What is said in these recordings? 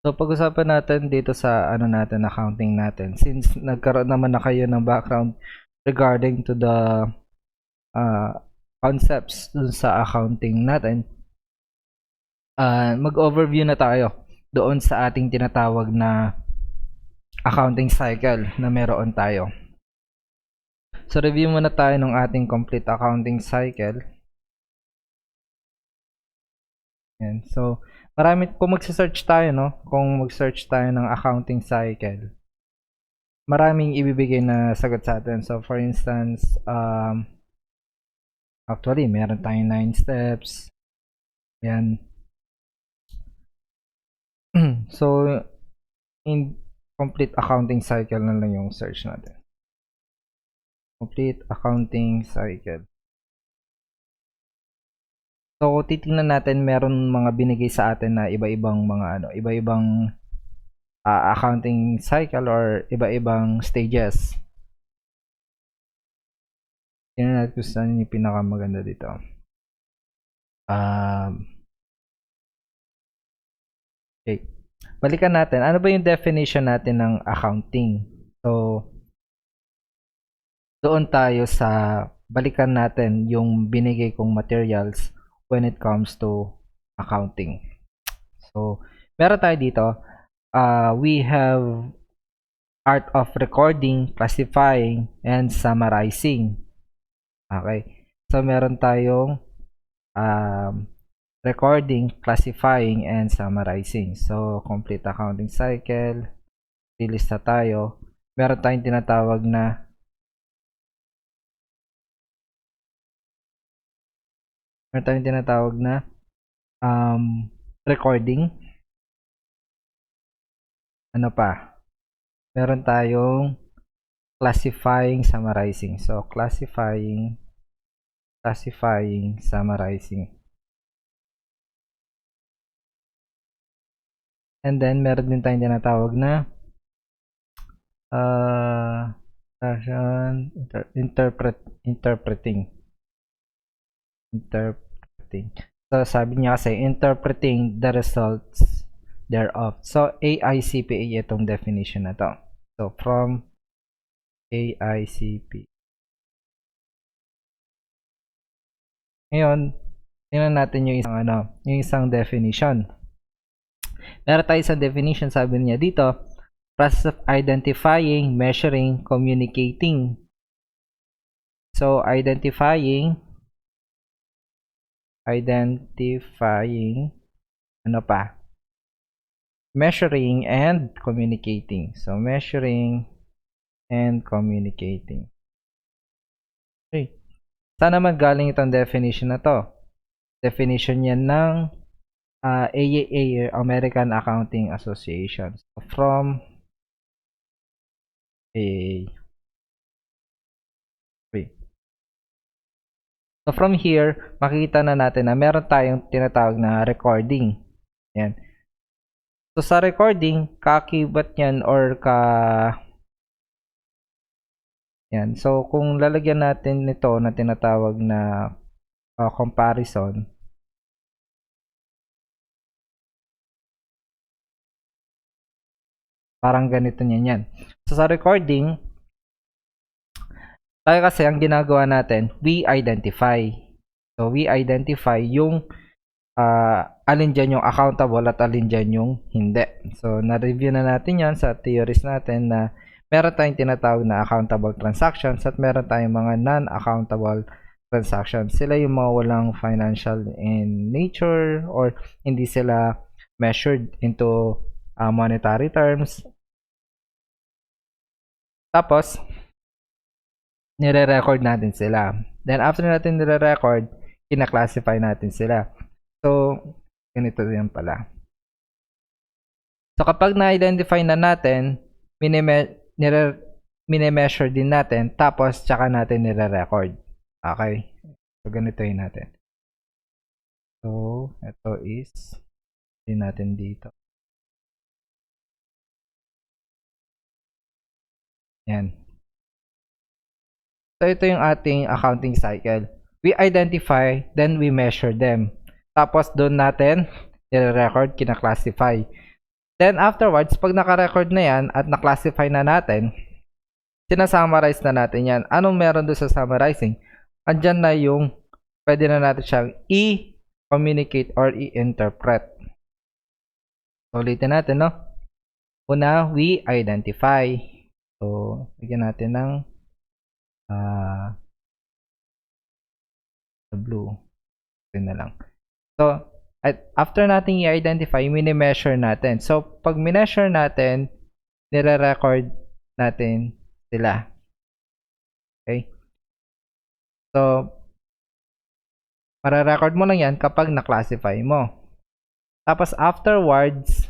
So, pag-usapan natin dito sa ano natin, accounting natin. Since nagkaroon naman na kayo ng background regarding to the concepts dun sa accounting natin, mag-overview na tayo doon sa ating tinatawag na accounting cycle na meron tayo. So, review muna tayo ng ating complete accounting cycle. Yan. So, kung mag-search tayo, no? Kung mag-search tayo ng accounting cycle, maraming ibibigay na sagot sa atin. So, for instance, actually, meron tayong 9 steps. Yan. So, in complete accounting cycle na lang yung search natin. Complete accounting cycle. So, titingnan natin, meron mga binigay sa atin na iba-ibang mga iba-ibang accounting cycle or iba-ibang stages. Tingnan natin kung saan yung pinakamaganda dito. Okay. Balikan natin. Ano ba yung definition natin ng accounting? So, doon tayo sa balikan natin yung binigay kong materials when it comes to accounting. So, meron tayo dito. We have art of recording, classifying, and summarizing. Okay. So, meron tayong recording, classifying, and summarizing. So, complete accounting cycle. Lilista tayo. Meron tayong tinatawag na recording. Ano pa? Meron tayong classifying, summarizing. So, classifying, summarizing. And then, meron din tayong tinatawag na interpreting. So, sabi niya kasi, interpreting the results thereof. So, AICPA itong definition na to. So, from AICPA. Ngayon, tingnan natin yung isang definition. Meron tayo isang definition, sabi niya dito, process of identifying, measuring, communicating. So, identifying, ano pa? Measuring and communicating. So, measuring and communicating. Okay. Saan naman galing itong definition na to? Definition yan ng AAA, American Accounting Association. So, from AAA. Okay. So, from here, makikita na natin na meron tayong tinatawag na recording. Yan. So, sa recording, kakibat yan or yan. So, kung lalagyan natin nito na tinatawag na comparison, parang ganito niyan yan. So, sa recording, tayo kasi ang ginagawa natin, we identify. So, we identify yung alin dyan yung accountable at alin dyan yung hindi. So, na-review na natin yan sa theories natin na meron tayong tinatawag na accountable transactions at meron tayong mga non-accountable transactions. Sila yung mga walang financial in nature or hindi sila measured into monetary terms. Tapos, nire-record natin sila. Then, after natin nire-record, kina-classify natin sila. So, ganito yan pala. So, kapag na-identify na natin, mini-measure din natin, tapos tsaka natin nire-record. Okay? So, ganito yun natin. So, ito is din natin dito. Yan. So, ito yung ating accounting cycle. We identify, then we measure them. Tapos, doon natin nire-record, kina-classify. Then afterwards, pag naka-record na yan at na-classify na natin, sinasummarize na natin yan. Anong meron doon sa summarizing? Andyan na yung pwede na natin siyang i-communicate or i-interpret. So, ulitin natin, no? Una, we identify. So, bigyan natin ng blue. Ito na lang. So, after natin i-identify, mini-measure natin. So, pag mineasure natin, nire-record natin sila. Okay? So, mare-record mo lang yan kapag na-classify mo. Tapos, afterwards,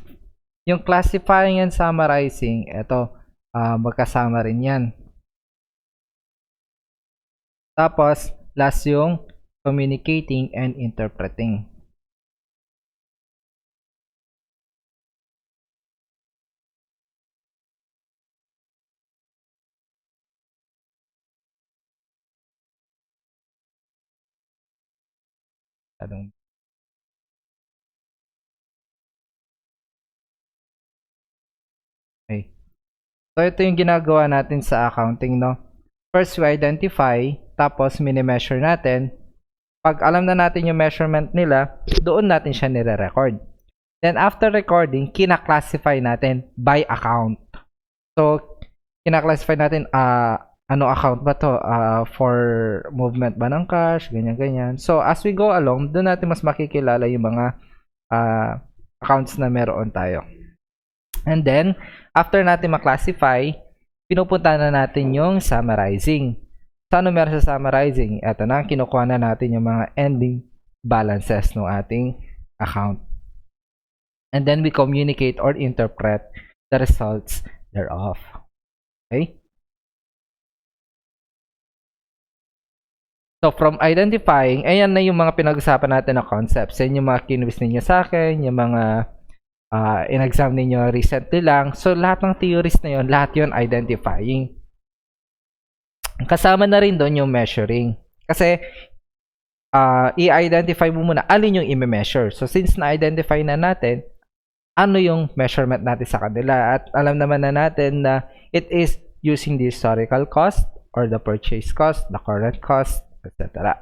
yung classifying and summarizing, ito, magkasama rin yan. Tapos, last yung communicating and interpreting. Okay. So, ito yung ginagawa natin sa accounting, no? First, we identify, tapos mini-measure natin. Pag alam na natin yung measurement nila, doon natin siya nire-record. Then, after recording, kina-classify natin by account. So, kina-classify natin, ano account ba to? For movement ba ng cash, ganyan-ganyan. So, as we go along, doon natin mas makikilala yung mga accounts na meron tayo. And then, after natin ma-classify, pinupunta na natin yung summarizing. So, ano meron sa summarizing? Ito na, kinukuha na natin yung mga ending balances ng ating account. And then, we communicate or interpret the results thereof. Okay? So, from identifying, ayan na yung mga pinag-usapan natin na concepts. Yan yung mga kinwis ninyo sa akin, yung mga in-exam ninyo recently lang. So, lahat ng theories na yun, lahat yun identifying. Kasama na rin doon yung measuring. Kasi, i-identify mo muna alin yung i-measure. So, since na-identify na natin, ano yung measurement natin sa kanila. At alam naman na natin na it is using the historical cost or the purchase cost, the current cost, etc.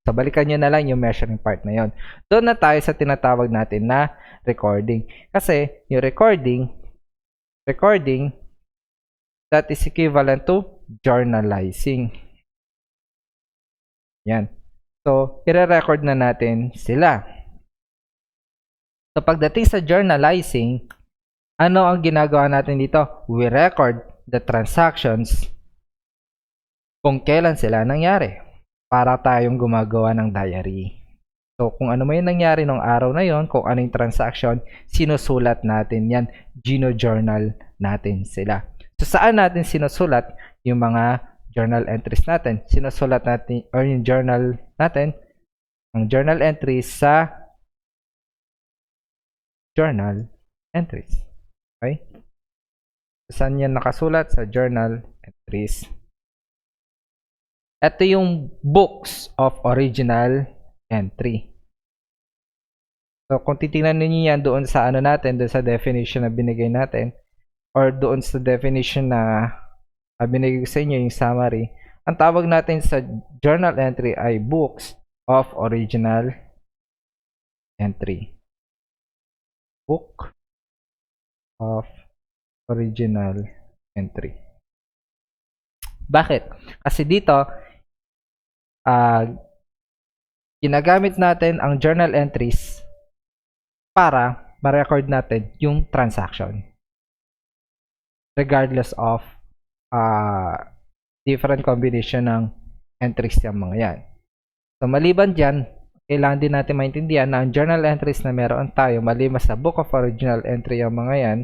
So, balikan nyo na lang yung measuring part na yon. Doon na tayo sa tinatawag natin na recording. Kasi, yung recording, that is equivalent to journalizing. Yan. So, i-record na natin sila. So, pagdating sa journalizing, ano ang ginagawa natin dito? We record the transactions kung kailan sila nangyari. Para tayong gumagawa ng diary. So, kung ano may nangyari nung araw na yon, kung anong transaction, sinusulat natin yan. Gino-journal natin sila. So, saan natin sinusulat yung mga journal entries natin? Sinusulat natin, or yung journal natin, ang journal entries sa journal entries. Okay? Saan yan nakasulat? Sa journal entries. Ito yung books of original entry. So, kung titingnan niyo yan doon sa ano natin, doon sa definition na binigay natin, or doon sa definition na binigay ko sa inyo, yung summary, ang tawag natin sa journal entry ay books of original entry. Book of original entry. Bakit? Kasi dito, ginagamit natin ang journal entries para ma-record natin yung transaction. Regardless of different combination ng entries yung mga yan. So, maliban dyan, kailangan din natin maintindihan na ang journal entries na meron tayo, maliban sa book of original entry yung mga yan,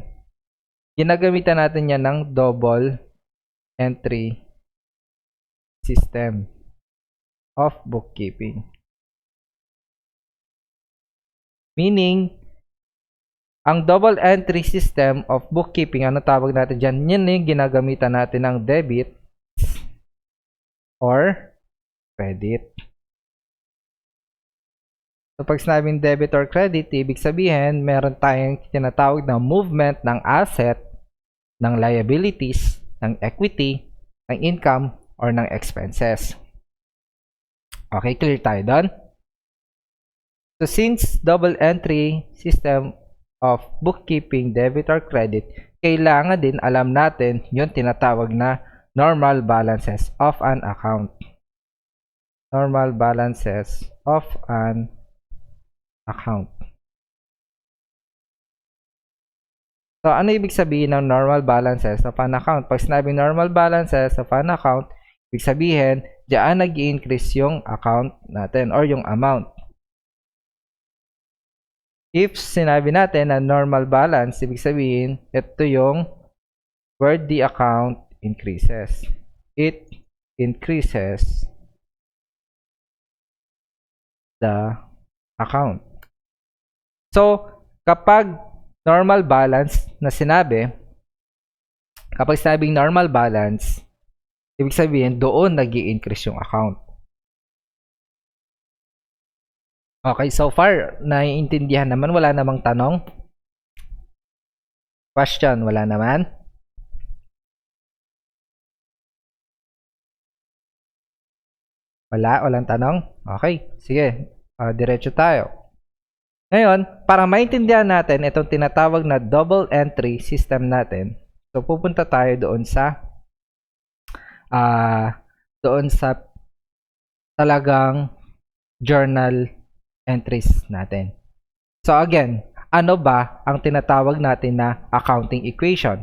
ginagamitan natin yan ng double entry system of bookkeeping. Meaning, ang double entry system of bookkeeping, ano tawag natin dyan? Yan yung ginagamitan natin ng debit or credit. So, pag sinabing debit or credit, ibig sabihin, meron tayong tinatawag na movement ng asset, ng liabilities, ng equity, ng income, or ng expenses. Okay, clear tayo doon? So, since double entry system of bookkeeping, debit or credit, kailangan din alam natin yung tinatawag na normal balances of an account. Normal balances of an account. So, ano ibig sabihin ng normal balances of an account? Pag sinabing normal balances of an account, ibig sabihin, diyan nag-i-increase yung account natin or yung amount. If sinabi natin na normal balance, ibig sabihin, ito yung where the account increases. It increases the account. So, kapag normal balance na sinabi, kapag sabing normal balance, ibig sabihin, doon nag-i-increase yung account. Okay, so far, naiintindihan naman, wala namang tanong? Question, wala naman? Walang tanong? Okay, sige, diretso tayo. Ngayon, para maintindihan natin itong tinatawag na double entry system natin, so pupunta tayo doon sa talagang journal entries natin. So again, ano ba ang tinatawag natin na accounting equation?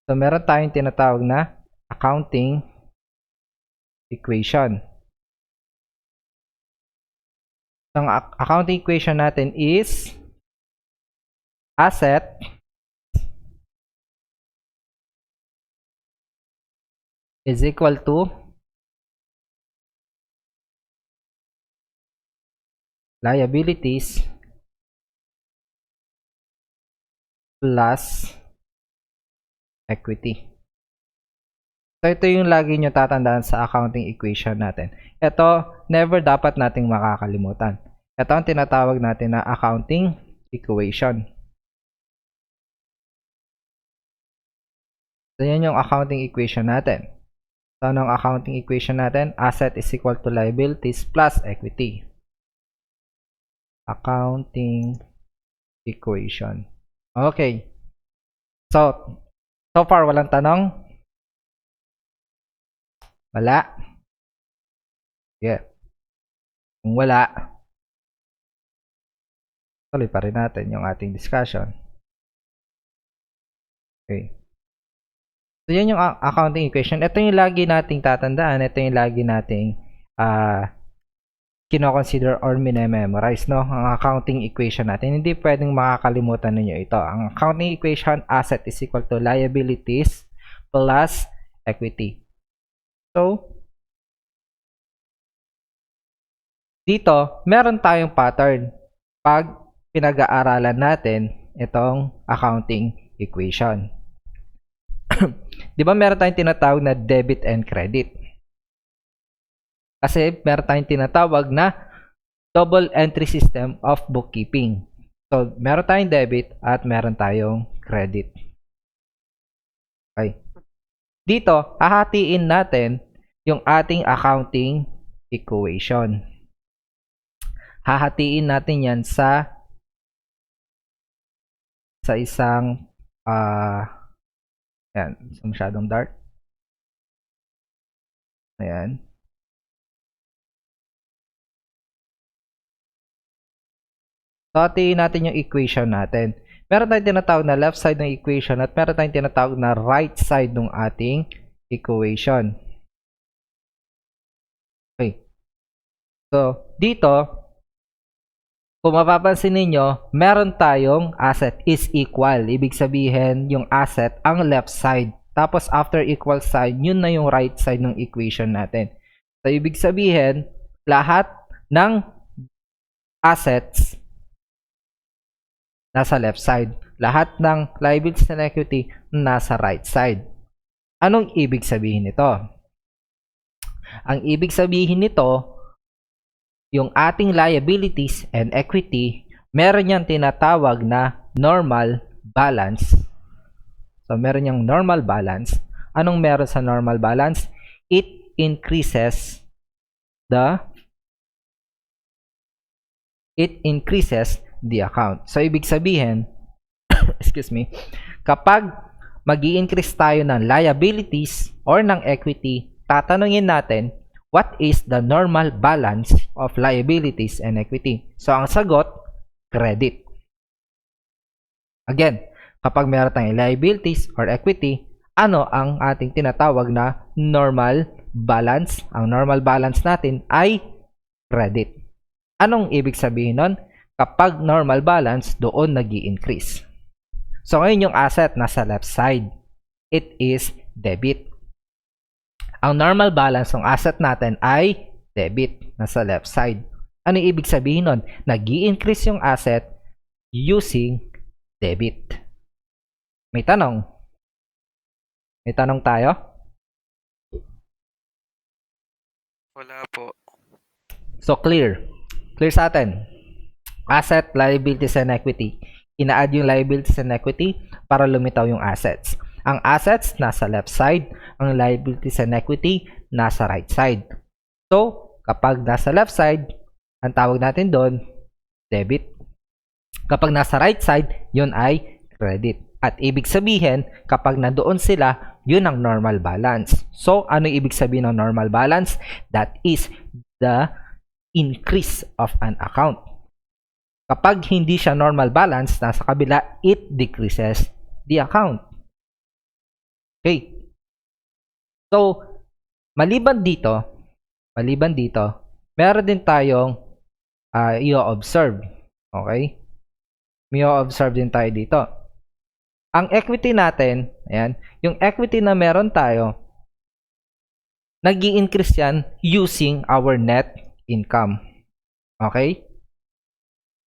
So meron tayong tinatawag na accounting equation. So, ang accounting equation natin is asset is equal to liabilities plus equity. So, ito yung lagi nyo tatandaan sa accounting equation natin. Ito, never dapat nating makakalimutan. Ito ang tinatawag natin na accounting equation. So, yan yung accounting equation natin. So, anong accounting equation natin? Asset is equal to liabilities plus equity. Accounting equation. Okay. So far, walang tanong? Wala? Yeah. Kung wala, tuloy pa rin natin yung ating discussion. Okay. So, yan yung accounting equation. Ito yung lagi nating tatandaan. Ito yung lagi nating kino-consider or minememorize, no? Ang accounting equation natin. Hindi pwedeng makakalimutan ninyo ito. Ang accounting equation, asset is equal to liabilities plus equity. So, dito, meron tayong pattern pag pinag-aaralan natin itong accounting equation. Di ba meron tayong tinatawag na debit and credit? Kasi meron tayong tinatawag na double entry system of bookkeeping. So, meron tayong debit at meron tayong credit. Okay. Dito, hahatiin natin yung ating accounting equation. Hahatiin natin yan sa isang yan, masyadong dark. Ayan. So, hatiin natin yung equation natin. Meron tayong tinatawag na left side ng equation at meron tayong tinatawag na right side ng ating equation. Okay. So, dito, kung mapapansin ninyo, meron tayong asset is equal. Ibig sabihin, yung asset ang left side. Tapos, after equal side, yun na yung right side ng equation natin. So, ibig sabihin, lahat ng assets nasa left side. Lahat ng liabilities and equity nasa right side. Anong ibig sabihin nito? Ang ibig sabihin nito, yung ating liabilities and equity, meron yang tinatawag na normal balance. So, meron yung normal balance. Anong meron sa normal balance? It increases the account. So, ibig sabihin, excuse me, kapag mag-i-increase tayo ng liabilities or ng equity, tatanungin natin, what is the normal balance of liabilities and equity? So, ang sagot, credit. Again, kapag meron tayong liabilities or equity, ano ang ating tinatawag na normal balance? Ang normal balance natin ay credit. Anong ibig sabihin nun? Kapag normal balance, doon nag-i-increase. So, ngayon yung asset nasa left side. It is debit. Ang normal balance ng asset natin ay debit, nasa left side. Ano ibig sabihin nun? Nag-i-increase yung asset using debit. May tanong? May tanong tayo? Wala po. So, clear. Clear sa atin. Asset, liabilities, and equity. Ina-add yung liabilities and equity para lumitaw yung assets. Ang assets, nasa left side. Ang liabilities and equity, nasa right side. So, kapag nasa left side, ang tawag natin doon, debit. Kapag nasa right side, yun ay credit. At ibig sabihin, kapag nandoon sila, yun ang normal balance. So, ano ibig sabihin ng normal balance? That is the increase of an account. Kapag hindi siya normal balance, nasa kabila, it decreases the account. Okay. So, maliban dito, meron din tayong i-observe. Okay? May i-observe din tayo dito. Ang equity natin, ayan, yung equity na meron tayo, nag-i-increase yan using our net income. Okay?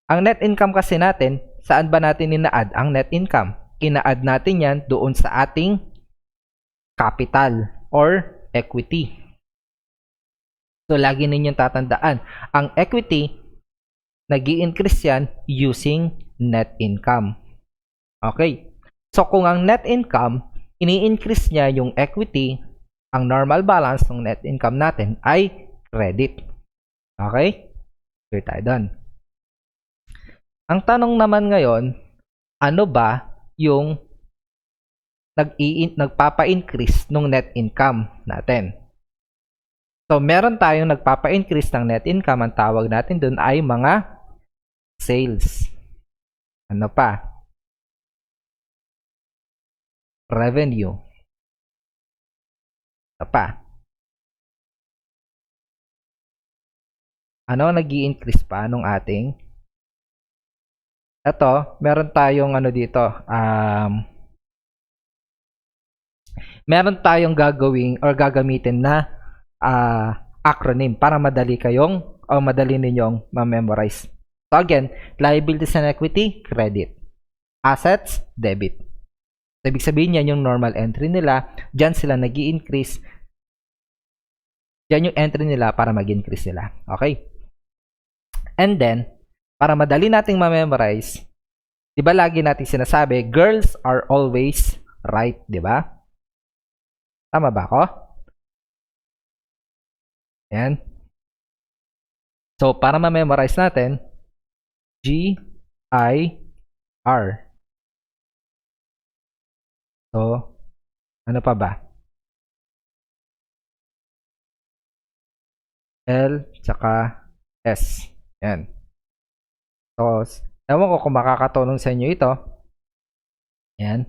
Ang net income kasi natin, saan ba natin ina-add ang net income? Ina-add natin yan doon sa ating capital or equity. So, lagi ninyong tatandaan, ang equity, nag-i-increase yan using net income. Okay. So, kung ang net income, ini-increase niya yung equity, ang normal balance ng net income natin ay credit. Okay? Clear tayo doon. Ang tanong naman ngayon, ano ba yung nagpapa-increase ng net income natin? So, meron tayong nagpapa-increase ng net income. Ang tawag natin doon ay mga sales. Ano pa? Revenue. Ano pa? Ano nag-i-increase pa nung ating? Ito, meron tayong ano dito. Meron tayong gagawing or gagamitin na acronym para madali kayong o madali ninyong ma-memorize. So again, liabilities and equity, credit. Assets, debit. So, ibig sabihin yan yung normal entry nila. Diyan sila nag-i-increase. Diyan yung entry nila para mag-increase sila. Okay? And then, para madali nating ma-memorize, di ba lagi nating sinasabi, girls are always right, di ba? Tama ba ako? Yan. So, para ma-memorize natin, G-I-R. So, ano pa ba? L, tsaka S. Yan. So, ewan ko kung makakatulong sa inyo ito. Yan.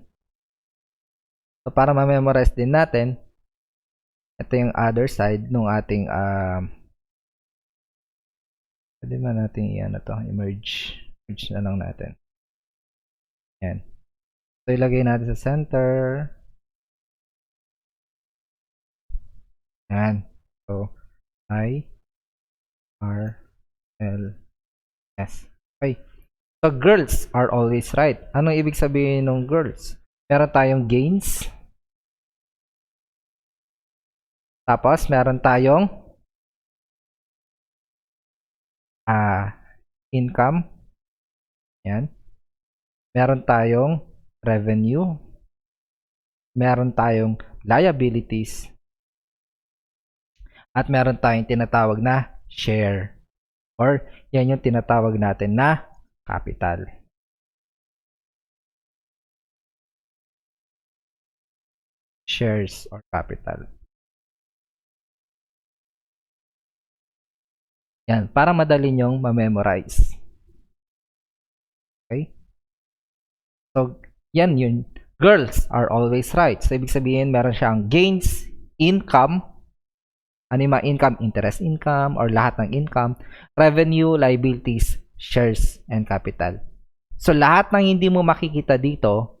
So, para ma-memorize din natin, ito yung other side ng ating pwede ba natin i-ano to, merge na lang natin. Yan. So, ilagay natin sa center. Yan. So, I, R, L, S. Okay. So, girls are always right. Anong ibig sabihin ng girls? Meron tayong gains. Tapos, meron tayong income. Yan. Meron tayong revenue. Meron tayong liabilities. At meron tayong tinatawag na share. Or yan yung tinatawag natin na capital. Shares or capital. Yan, para madali nyong ma-memorize. Okay? So, yan yun. Girls are always right. So, ibig sabihin, meron siyang gains, income, ano yung mga income, interest income, or lahat ng income, revenue, liabilities, shares, and capital. So, lahat ng hindi mo makikita dito,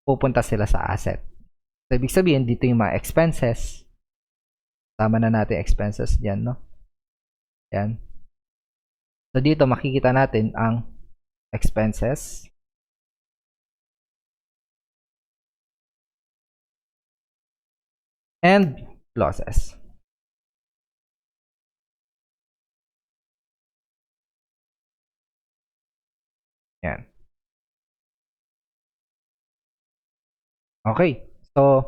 pupunta sila sa asset. So, ibig sabihin, dito yung mga expenses. Tama na natin expenses dyan, no? Yan. So, dito makikita natin ang expenses. And losses. Yan. Okay. So,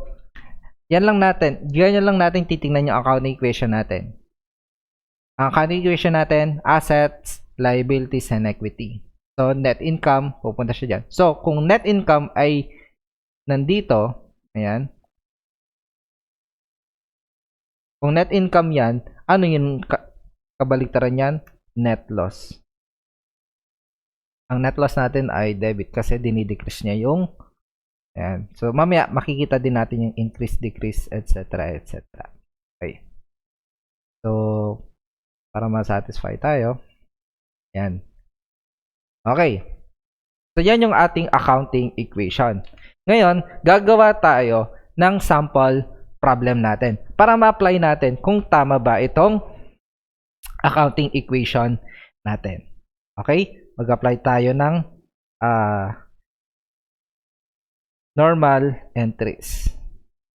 yan lang natin titingnan yung accounting equation natin. Ang accounting equation natin, assets, liabilities, and equity. So, net income, pupunta siya dyan. So, kung net income ay nandito, ayan. Kung net income yan, ano yung kabaliktaran yan? Net loss. Ang net loss natin ay debit kasi dinidecrease niya yung ayan. So, mamaya makikita din natin yung increase, decrease, etc. etc. Okay. So, para ma-satisfy tayo. Yan. Okay. So, yan yung ating accounting equation. Ngayon, gagawa tayo ng sample problem natin para ma-apply natin kung tama ba itong accounting equation natin. Okay? Mag-apply tayo ng normal entries.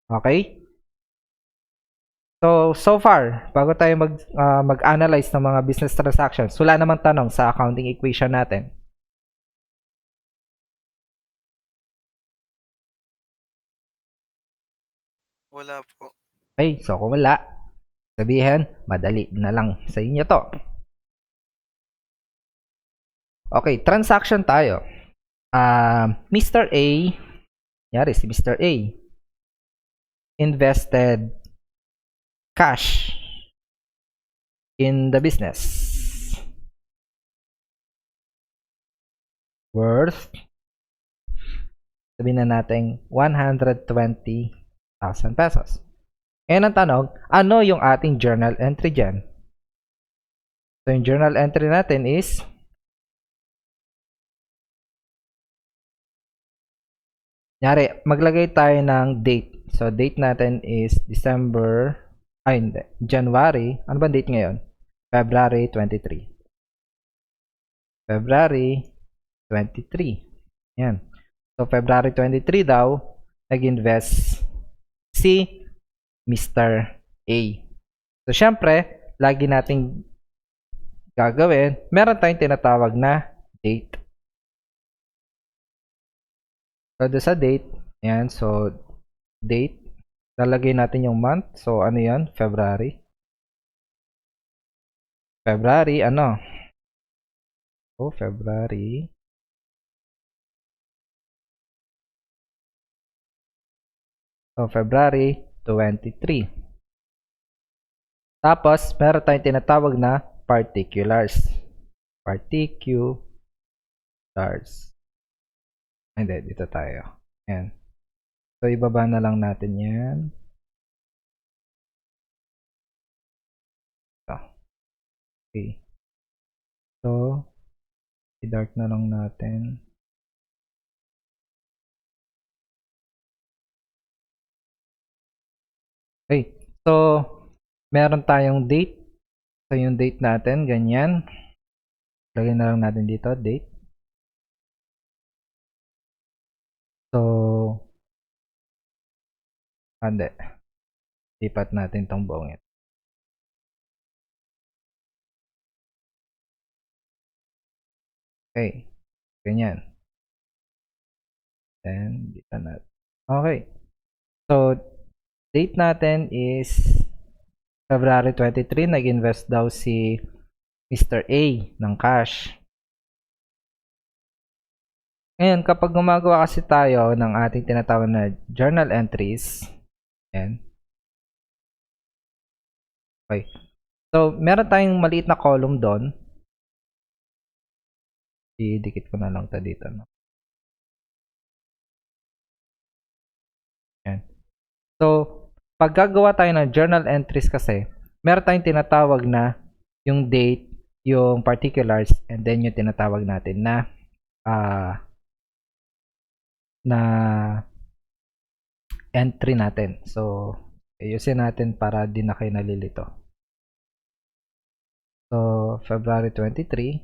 Okay? So far, bago tayo mag-analyze ng mga business transactions, wala namang tanong sa accounting equation natin. Wala po. Okay, so kung wala, sabihin, madali na lang sa inyo to. Okay, transaction tayo. Mr. A, yari si Mr. A, invested cash in the business worth, sabihin na natin, 120,000 pesos. Ngayon ang tanong, ano yung ating journal entry dyan? So, yung journal entry natin is nyari, maglagay tayo ng date. So, date natin is December, hindi, January. Ano ba date ngayon? February 23. February 23. Yan. So, February 23 daw, nag-invest si Mr. A. So, syempre, lagi nating gagawin, meron tayong tinatawag na date. So, sa date, yan. So, date, lalagay natin yung month. So, ano yan? February. February, ano? So, February. So, February 23. Tapos, meron tayong tinatawag na particulars. Particulars. Hindi, dito tayo. Yan. So, ibaba na lang natin yan. Okay. So, i-dark na lang natin. Okay. So, meron tayong date. So, yung date natin, ganyan. Lagay na lang natin dito, date. So, hindi. Lipat natin tong buong ito. Okay. Ganyan. Then, dito natin. Okay. So, date natin is February 23. Nag-invest daw si Mr. A ng cash. Ngayon, kapag gumagawa kasi tayo ng ating tinatawag na journal entries, yan. Okay. So, meron tayong maliit na column doon. Idikit ko na lang ito dito. No? Yan. So, pag gagawa tayo ng journal entries kasi, meron tayong tinatawag na yung date, yung particulars, and then yung tinatawag natin na entry natin. So, ayusin natin para di na kayo nalilito. So, February 23.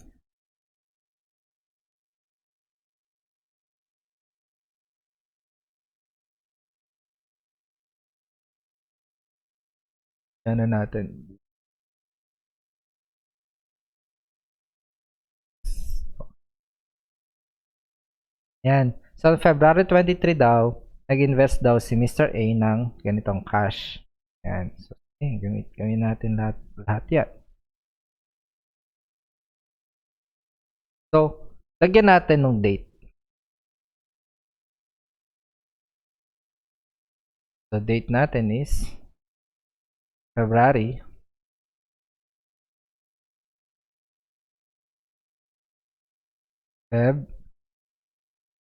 Ano natin? Yan. So, February 23 daw, nag-invest daw si Mr. A ng ganitong cash. Yan. So, gawin natin lahat yan. So, lagyan natin ng date. So, date natin is February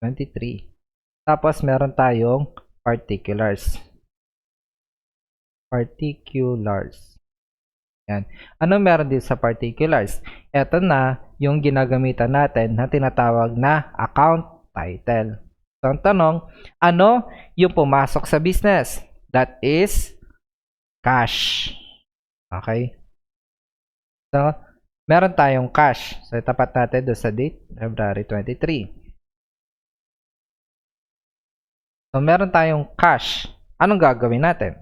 23. Tapos, meron tayong particulars. Yan. Ano meron dito sa particulars? Ito na yung ginagamitan natin na tinatawag na account title. So, ang tanong, ano yung pumasok sa business? That is cash. Okay? So, meron tayong cash. So, itapat natin doon sa date, February 23. So, meron tayong cash. Anong gagawin natin?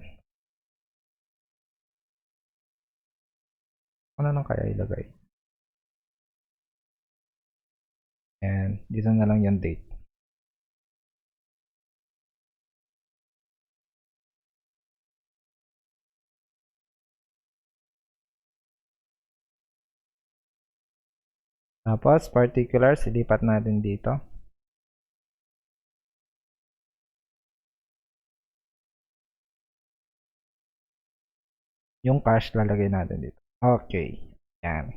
Ano nang kaya ilagay? And dito na lang yung date. Tapos, particulars, ilipat natin dito. Yung cash, lalagay natin dito. Okay. Yan.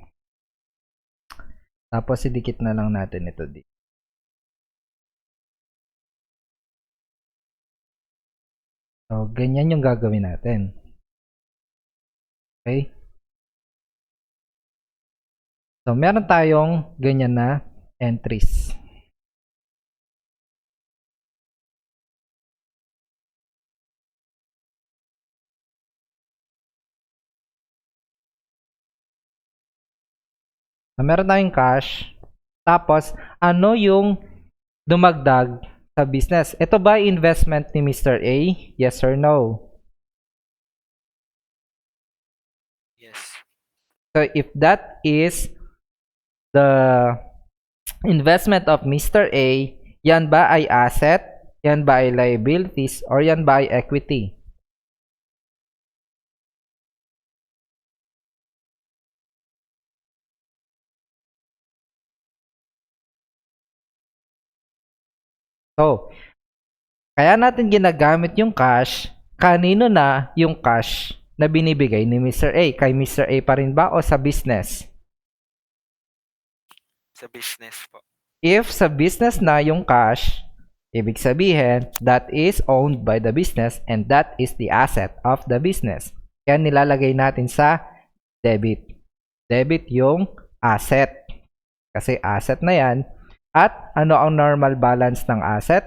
Tapos, idikit na lang natin ito dito. So, ganyan yung gagawin natin. Okay? So, meron tayong ganyan na entries. So, meron tayong cash. Tapos, ano yung dumagdag sa business? Ito ba investment ni Mr. A? Yes or no? Yes. So, if that is the investment of Mr. A, yan ba ay asset? Yan ba ay liabilities? Or yan ba ay equity? So, kaya natin ginagamit yung cash. Kanino na yung cash na binibigay ni Mr. A? Kay Mr. A pa rin ba o sa business? Sa business po. If sa business na yung cash, ibig sabihin, that is owned by the business and that is the asset of the business. Kaya nilalagay natin sa debit. Debit yung asset. Kasi asset na yan. At ano ang normal balance ng asset?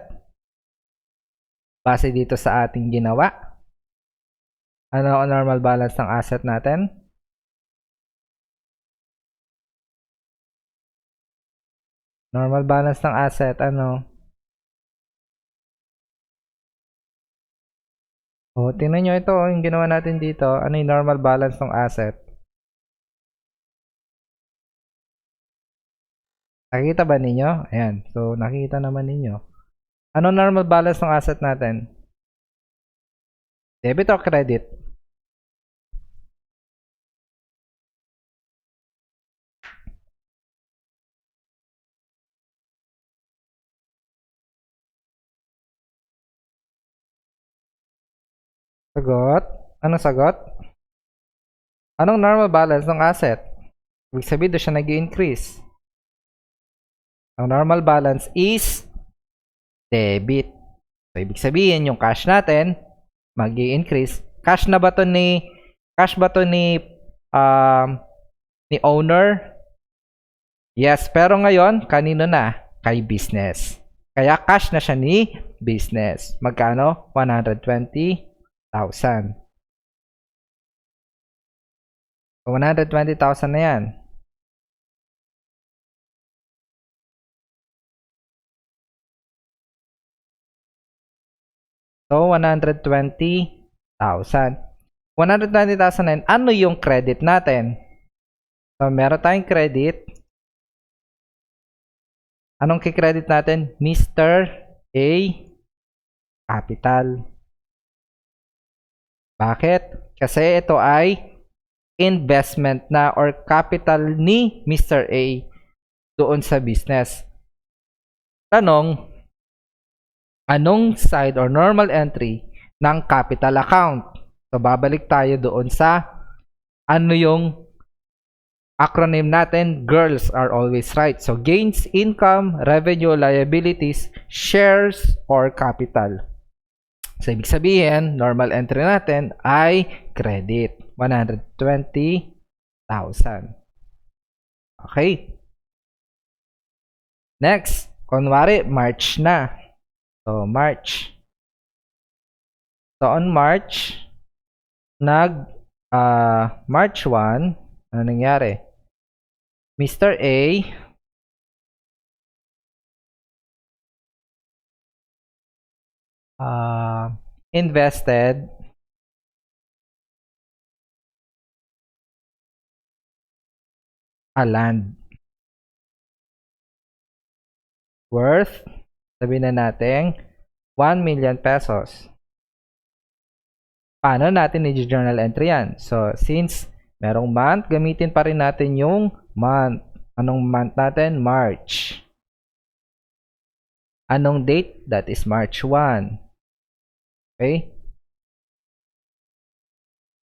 Base dito sa ating ginawa. Ano ang normal balance ng asset natin? Normal balance ng asset, ano? O, tingnan nyo ito, yung ginawa natin dito. Ano yung normal balance ng asset? Nakikita ba ninyo? Ayan. So, nakikita naman ninyo. Ano normal balance ng asset natin? Debit or credit? Sagot? Anong sagot? Anong normal balance ng asset? Ibig sabihin doon siya nag-increase. Ang normal balance is debit. So, ibig sabihin yung cash natin mag-i-increase. Cash ba to ni ni owner? Yes, pero ngayon kanino na? Kay business. Kaya cash na siya ni business. Magkano? 120,000. So, 120,000 na yan. So, 120,000. 120,000 na yan. Ano yung credit natin? So, meron tayong credit. Anong kikredit natin? Mr. A Capital. Bakit? Kasi ito ay investment na or capital ni Mr. A doon sa business. Tanong, anong side or normal entry ng capital account? So, babalik tayo doon sa ano yung acronym natin, girls are always right. So, gains, income, revenue, liabilities, shares, or capital. So, ibig sabihin, normal entry natin ay credit. 120,000. Okay. Next, kunwari, March na. So, March. So, on March, March 1, ano nangyari? Mr. A invested a land worth, sabihin na natin, 1 million pesos. Paano natin i-journal entry yan? So, since merong month, gamitin pa rin natin yung month. Anong month natin? March. Anong date? That is March 1. Okay?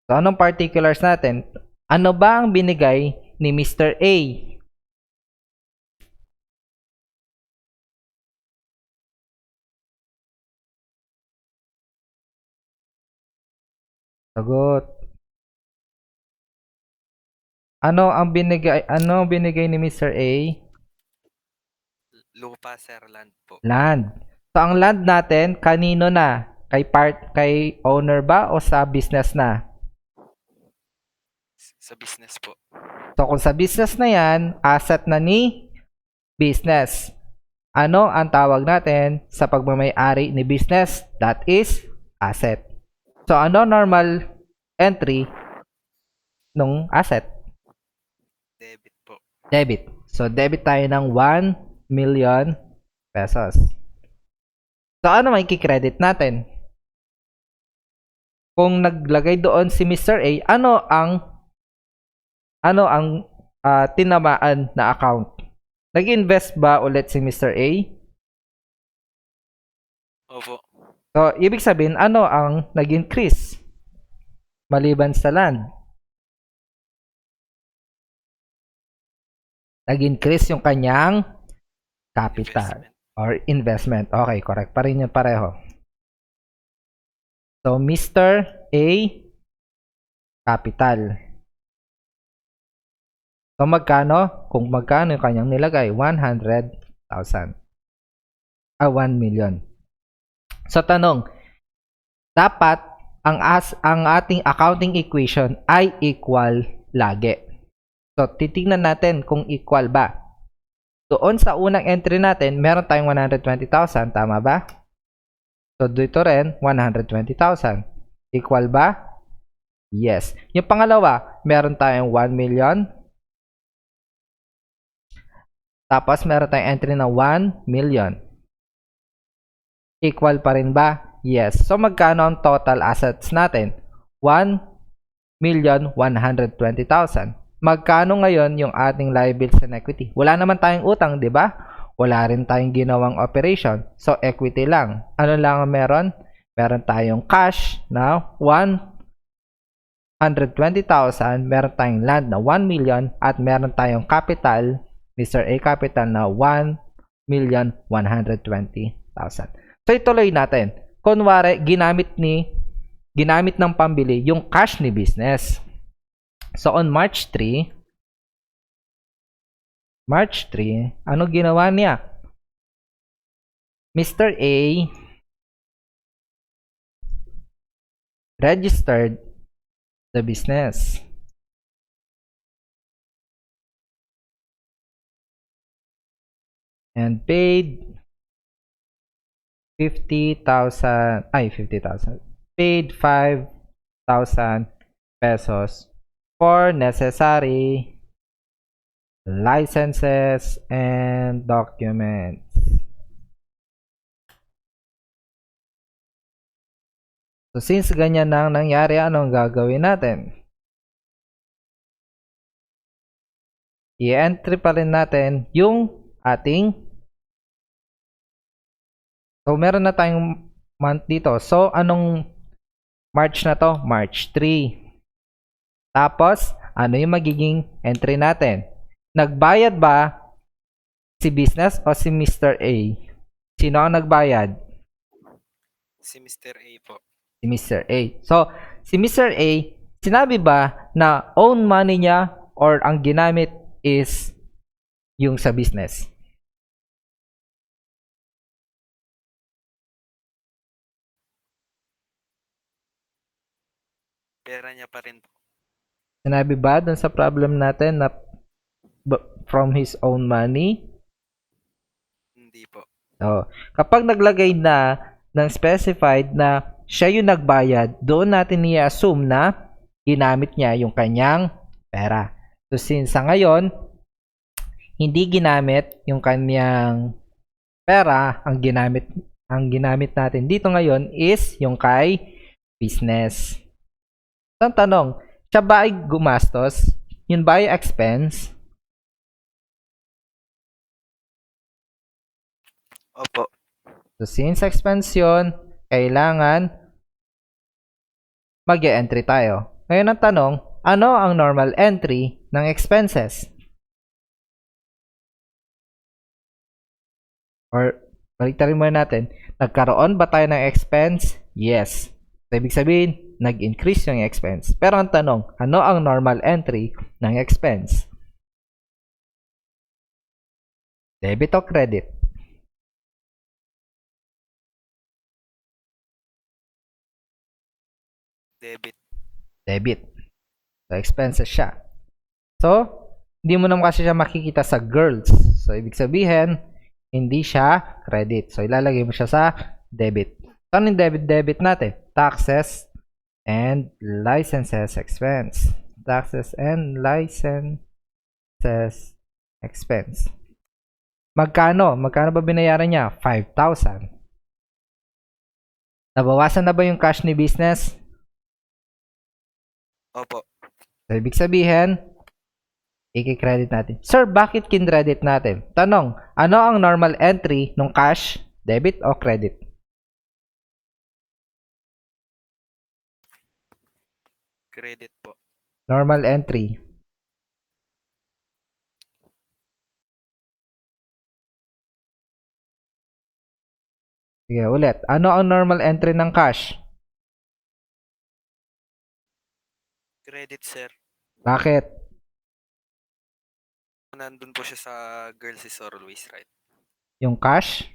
So, anong particulars natin? Ano ba ang binigay ni Mr. A? Sagot. Ano ang binigay ni Mr. A? Lupa, sir, land po. Land. So, ang land natin, kanino na? Kay owner ba o sa business na? Sa business po. So, kung sa business na yan, asset na ni business. Ano ang tawag natin sa pagmamay-ari ni business? That is asset. So, ano normal entry nung asset? Debit po. Debit. So, debit tayo ng 1 million pesos. So, ano may kikredit natin? Kung naglagay doon si Mr. A, ano ang tinamaan na account? Nag-invest ba ulit si Mr. A? Opo. So, ibig sabihin, ano ang nag-increase? Maliban sa land. Nag-increase yung kanyang capital or investment. Okay, correct. Pa rin yung pareho. So, Mr. A Capital. So, magkano? Kung magkano yung kanyang nilagay? 100,000. 1 million. So, tanong, dapat ang ating accounting equation ay equal lagi. So, titingnan natin kung equal ba. Doon sa unang entry natin, meron tayong 120,000. Tama ba? So, dito rin, 120,000. Equal ba? Yes. Yung pangalawa, meron tayong 1 million. Tapos meron tayong entry na 1 million. Equal pa rin ba? Yes. So magkano ang total assets natin? 1,120,000. Magkano ngayon yung ating liabilities and equity? Wala naman tayong utang, di ba? Wala rin tayong ginawang operation. So equity lang. Ano lang ang meron? Meron tayong cash na 120,000, meron tayong land na 1 million, at meron tayong capital, Mr. A capital na 1,120,000. So ituloy natin. Kunwari, ginamit ng pambili yung cash ni business. So on March 3, ano ginawa niya? Mr. A registered the business. And paid 50,000, paid 5,000 pesos for necessary licenses and documents. So since ganyan na ang nangyari, anong gagawin natin? I-entry pa rin natin yung ating, so meron na tayong month dito. So anong March na to? March 3. Tapos ano yung magiging entry natin? Nagbayad ba si business o si Mr. A? Sino ang nagbayad? Si Mr. A po. Si Mr. A. So, si Mr. A, sinabi ba na own money niya or ang ginamit is yung sa business? Pera niya pa rin po. Sinabi ba dun sa problem natin na from his own money? Hindi po. So, kapag naglagay na ng specified na siya yung nagbayad, doon natin i-assume na ginamit niya yung kanyang pera. So, since sa ngayon, hindi ginamit yung kanyang pera, ang ginamit natin dito ngayon is yung kay business. So, ang tanong, siya ba ay gumastos? Yun ba ay expense? Opo. So, since expense yun, kailangan mag-e-entry tayo. Ngayon ang tanong, ano ang normal entry ng expenses? Or, baliktarin muna natin, nagkaroon ba tayo ng expense? Yes. So, ibig sabihin, nag-increase yung expense. Pero ang tanong, ano ang normal entry ng expense? Debit o credit? Debit. Debit. So, expenses siya. So, hindi mo naman kasi siya makikita sa girls. So, ibig sabihin, hindi siya credit. So, ilalagay mo siya sa debit. So, ano yung debit natin? Taxes and licenses expense. Taxes and licenses expense. Magkano? Magkano ba binayaran niya? 5,000. Nabawasan na ba yung cash ni business? Opo. So, ibig sabihin, i-credit natin. Sir, bakit kin-credit natin? Tanong, ano ang normal entry ng cash, debit o credit? Credit po. Normal entry. Sige, ulit. Ano ang normal entry ng cash? Credit, sir. Bakit? Nandun po siya sa Girls is Always Right. Yung cash?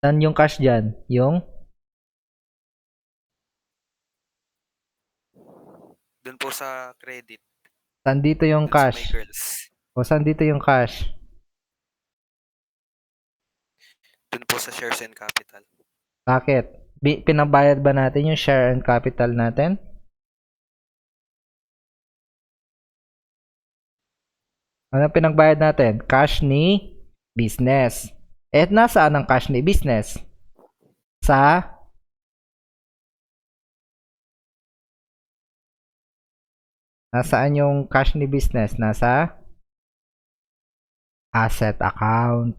Saan yung cash dyan? Yung? Dun po sa credit. Saan dito yung Dun sa may cash? girls. O saan dito yung cash? Dun po sa shares and capital. Bakit? Pinabayad ba natin yung share and capital natin? Ano pinagbayad natin? Cash ni business. Eh, nasaan ang cash ni business? Nasaan yung cash ni business? Nasa asset account.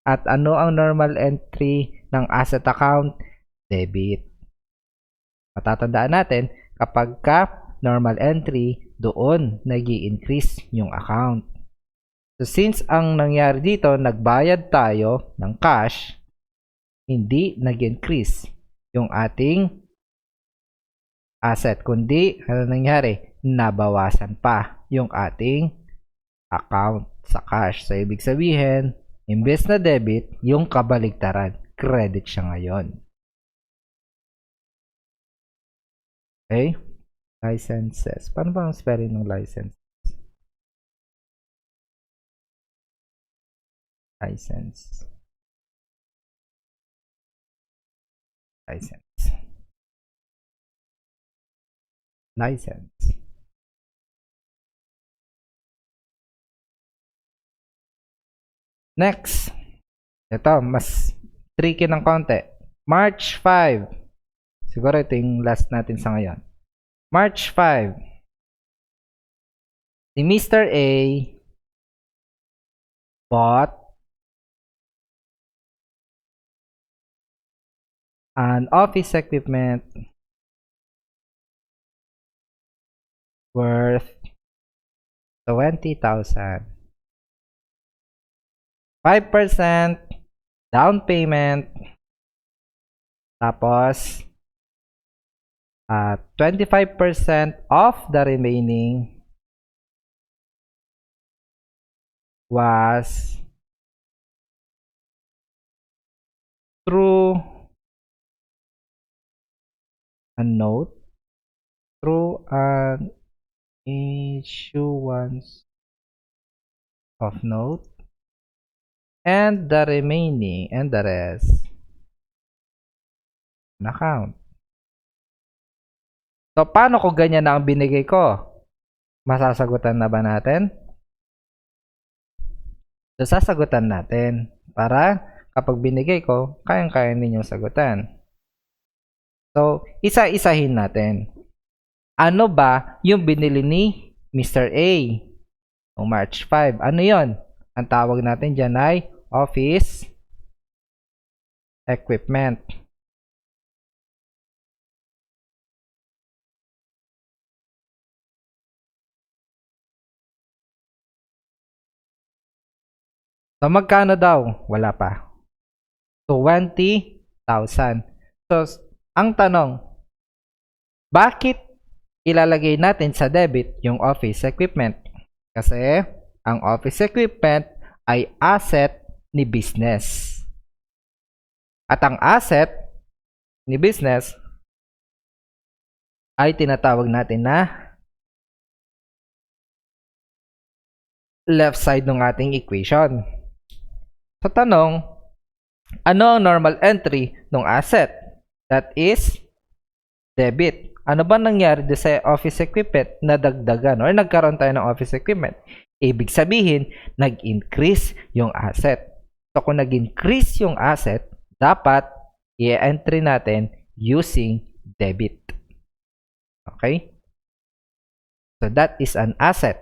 At ano ang normal entry ng asset account? Debit. Matatandaan natin, kapag normal entry, doon nag-i-increase yung account. So, since ang nangyari dito, nagbayad tayo ng cash, hindi nag-increase yung ating asset, kundi ano nangyari? Nabawasan pa yung ating account sa cash. So, ibig sabihin, imbes na debit, yung kabaligtaran, credit siya ngayon. Okay? Licenses. Paano ba ang spelling ng license? License. License. License. Next. Ito, mas tricky ng konti. March 5. Siguro ito yung last natin sa ngayon. March 5. Si Mr. A bought an office equipment worth 20,000. 5% down payment. Tapos 25% of the remaining was through a note, through an issuance of note, and the remaining and the rest an account. So, paano kung ganyan na ang binigay ko? Masasagutan na ba natin? So, sasagutan natin para kapag binigay ko, kayang-kaya ninyong sagutan. So, isa-isahin natin. Ano ba yung binili ni Mr. A noong March 5? Ano yon? Ang tawag natin dyan ay office equipment. So, magkano daw? Wala pa. 20,000. So, ang tanong, bakit ilalagay natin sa debit yung office equipment? Kasi, ang office equipment ay asset ni business. At ang asset ni business ay tinatawag natin na left side ng ating equation. So, tanong, ano ang normal entry ng asset? That is debit. Ano ba nangyari sa office equipment na dagdagan or nagkaroon tayo ng office equipment? Ibig sabihin, nag-increase yung asset. So, kung nag-increase yung asset, dapat i-entry natin using debit. Okay? So, that is an asset.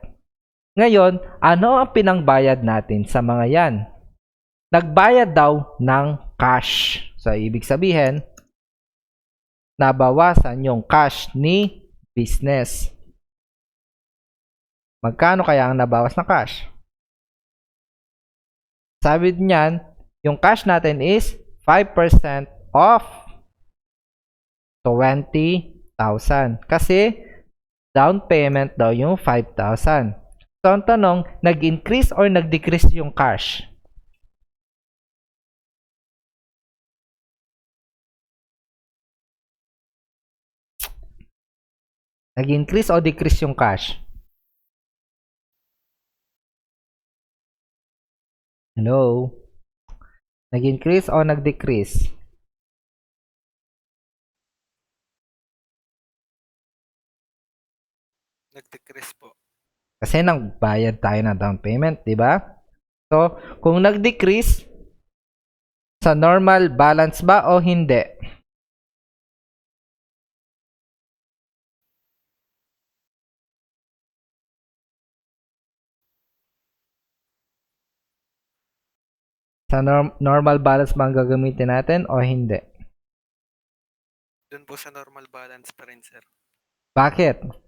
Ngayon, ano ang pinangbayad natin sa mga yan? Nagbayad daw ng cash. So, ibig sabihin, nabawasan yung cash ni business. Magkano kaya ang nabawas na cash? Sabi niyan, yung cash natin is 5% of 20,000. Kasi, down payment daw yung 5,000. So, ang tanong, nag-increase or nag-decrease yung cash? Nag-increase o decrease yung cash? Hello? Nag-increase o nag-decrease? Nag-decrease po. Kasi nagbayad tayo ng down payment, di ba? So, kung nag-decrease, sa normal balance ba o hindi? Sa normal balance ba ang gagamitin natin o hindi? Dun po sa normal balance pa rin, sir. Bakit?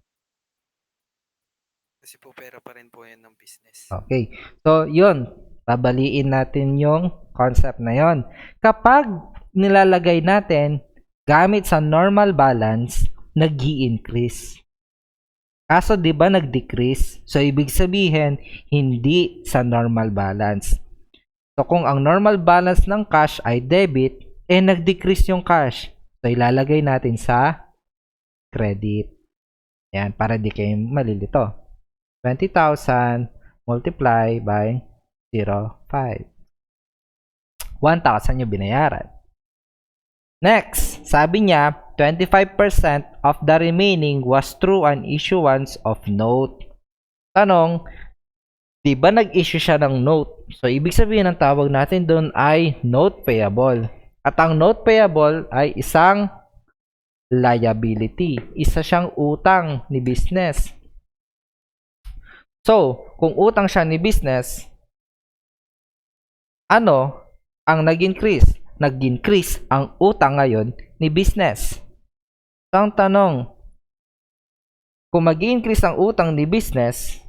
Kasi po pera pa rin po yan ng business. Okay. So, yun. Babaliin natin yung concept na yon. Kapag nilalagay natin gamit sa normal balance, nag-i-increase. Kaso 'di ba nag-decrease? So ibig sabihin hindi sa normal balance. So kung ang normal balance ng cash ay debit, nag-decrease yung cash. So ilalagay natin sa credit. Yan, para di kayo malilito. 20,000 multiply by 0.5. 1,000 yung binayaran. Next, sabi niya, 25% of the remaining was through an issuance of note. Tanong, di ba nag-issue siya ng note? So, ibig sabihin ang tawag natin doon ay note payable. At ang note payable ay isang liability. Isa siyang utang ni business. So, kung utang siya ni business, ano ang nag-increase? Nag-increase ang utang ngayon ni business. So, ang tanong, kung mag-increase ang utang ni business,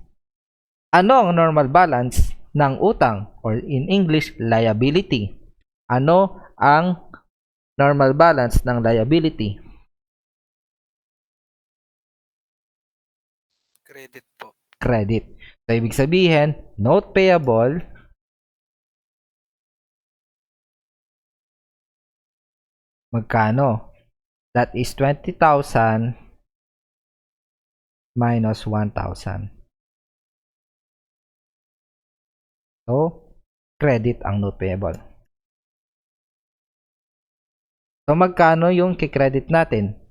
ano ang normal balance ng utang? Or in English, liability. Ano ang normal balance ng liability? Credit po. Credit. So, ibig sabihin, note payable magkano? That is 20,000 minus 1,000. So, credit ang note payable. So, magkano yung kikredit natin?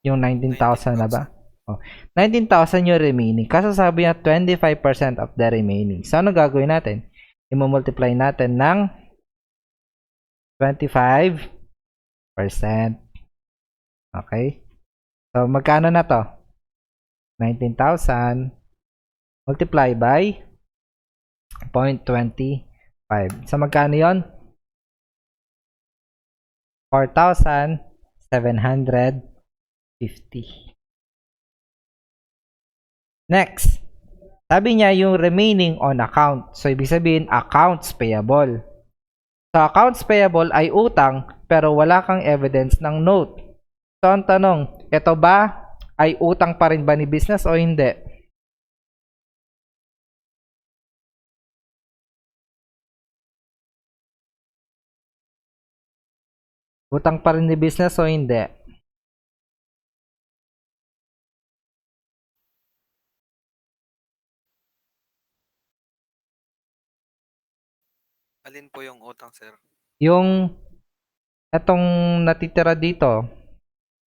Yung 19,000 na ba? Oh, 19,000 yung remaining. Kasi sabi niya 25% of the remaining. So, ano gagawin natin? I-multiply natin ng 25%. Okay? So, magkano na to? 19,000 multiply by 0.25. So, magkano yon? 4,750. Next, sabi niya yung remaining on account. So, ibig sabihin, accounts payable. So, accounts payable ay utang pero wala kang evidence ng note. So, ang tanong, ito ba ay utang pa rin ba ni business o hindi? Utang pa rin ni business o hindi? Alin po yung utang, sir? Yung etong natitira dito,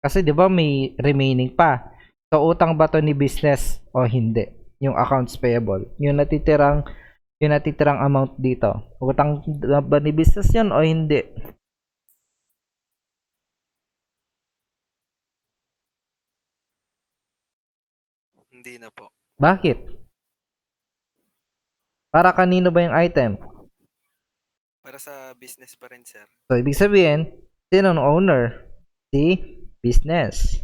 kasi 'di ba may remaining pa. So utang ba to ni business o hindi? Yung accounts payable, yung natitirang amount dito. Utang ba ni business 'yon o hindi? Hindi na po. Bakit? Para kanino ba yung item? Para sa business pa rin, sir. So ibig sabihin, sino ang owner? Si business.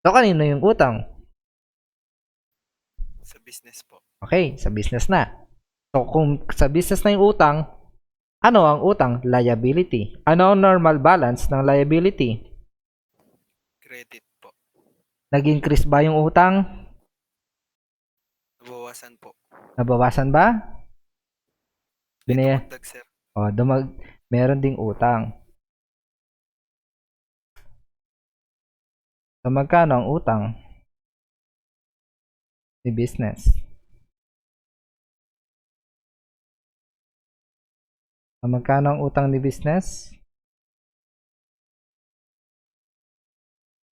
So kanino yung utang? Sa business po. Okay, sa business na. So kung sa business na yung utang, ano ang utang? Liability. Ano ang normal balance ng liability? Credit po. Nag-increase ba yung utang? Nabawasan po. Nabawasan ba? May Binaya. dumagdag, sir. O, meron ding utang. So magkano ang utang ni business? So magkano ang utang ni business?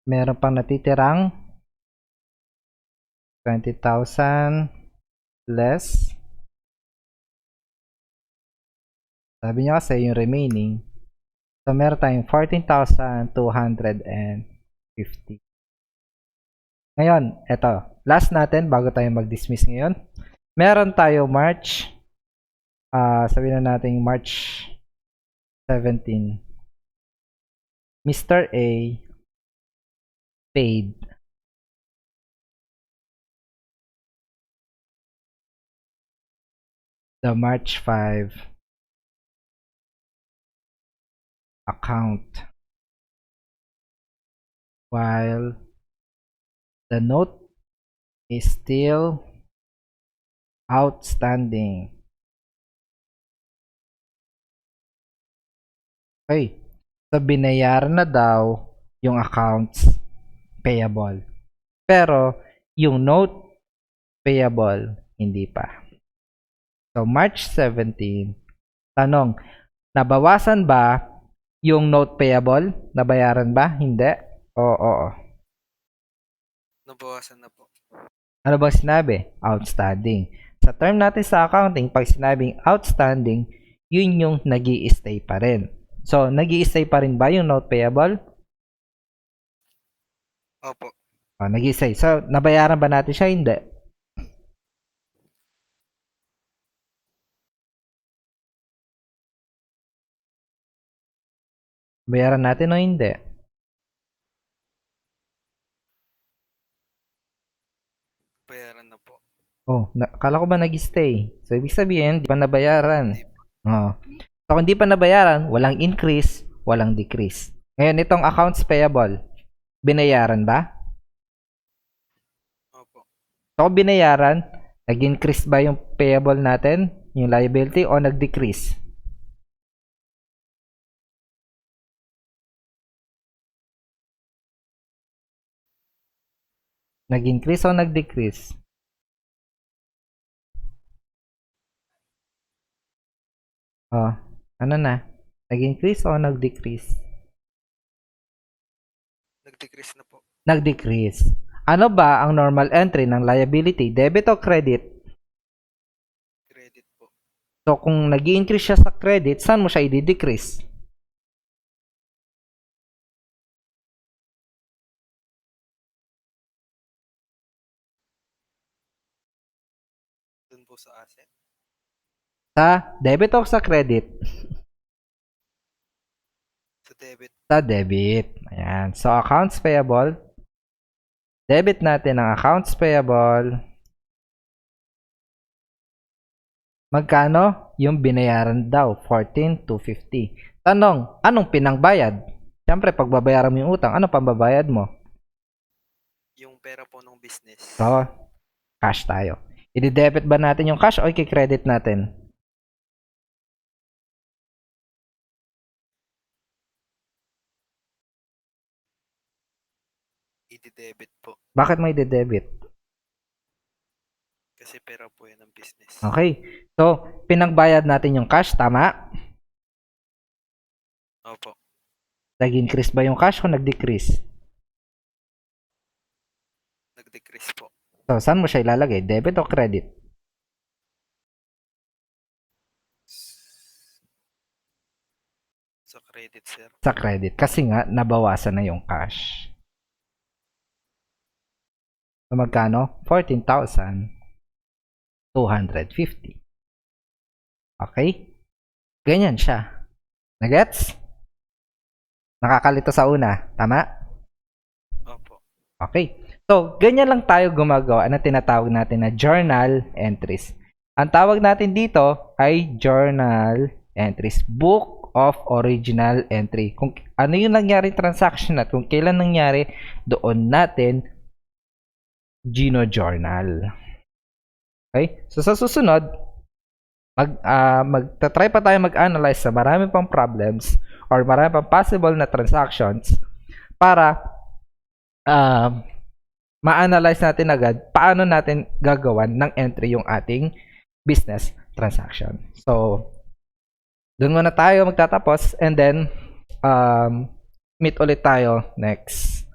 Meron pang natitirang 20,000 less. Sabi niya kasi yung remaining. So, meron tayong 14,250. Ngayon, eto. Last natin bago tayo mag-dismiss ngayon. Meron tayo March. Sabihin na natin March 17. Mr. A paid the March 5 account while the note is still outstanding. Okay. So, binayaran na daw yung accounts payable. Pero, yung note payable, hindi pa. So, March 17, tanong, nabawasan ba yung note payable? Nabayaran ba? Hindi? Oo. Nabawasan na po. Ano ba sinabi? Outstanding. Sa term natin sa accounting, pag sinabing outstanding, yun yung nag-i-stay pa rin. So, nag-i-stay pa rin ba yung note payable? Opo. Nag-i-stay. So, nabayaran ba natin siya? Hindi. Bayaran natin o hindi? Bayaran na po. Kala ko ba nag-stay? So, ibig sabihin, di pa nabayaran. So, kung di pa nabayaran, walang increase, walang decrease. Ngayon, itong accounts payable, binayaran ba? Opo. So, kung binayaran, nag-increase ba yung payable natin, yung liability, o nag-decrease? Nag-increase o nag-decrease? Ano na? Nag-increase o nag-decrease? Nag-decrease na po. Nag-decrease. Ano ba ang normal entry ng liability? Debit o credit? Credit po. So, kung nag-increase siya sa credit, saan mo siya i-decrease? Dun po sa asset. Sa debit o sa credit? Sa debit. Sa debit. Ayan. So, accounts payable. Debit natin ang accounts payable. Magkano? Yung binayaran daw, 14,250. Tanong, anong pinangbayad? Siyempre, pag babayaran mo yung utang, ano pambabayad mo? Yung pera po ng business. So, cash tayo. I-debit ba natin yung cash o i-credit natin? I-debit po. Bakit mo i-debit? Kasi pera po yan ng business. Okay. So, pinagbayad natin yung cash, tama? Opo. Nag-increase ba yung cash o nag-decrease? Nag-decrease po. So, saan mo siya ilalagay? Debit o credit? Sa credit, sir. Sa credit. Kasi nga, nabawasan na yung cash. So, magkano? 14,250. Okay? Ganyan siya. Nagets? Nakakalito sa una. Tama? Opo. Okay. So, ganyan lang tayo gumagawa na tinatawag natin na journal entries. Ang tawag natin dito ay journal entries. Book of original entry. Kung ano yung nangyari transaction at kung kailan nangyari, doon natin gino-journal. Okay? So, sa susunod, magta-try pa tayo mag-analyze sa marami pang problems or marami pang possible na transactions para ma-analyze natin agad paano natin gagawan ng entry yung ating business transaction. So, doon muna tayo magtatapos and then meet ulit tayo next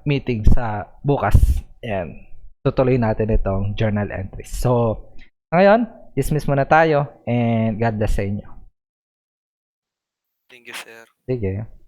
meeting sa bukas. Ayan. Tutuloy natin itong journal entries. So, ngayon, dismiss muna tayo and God bless sa inyo. Thank you, sir. Sige.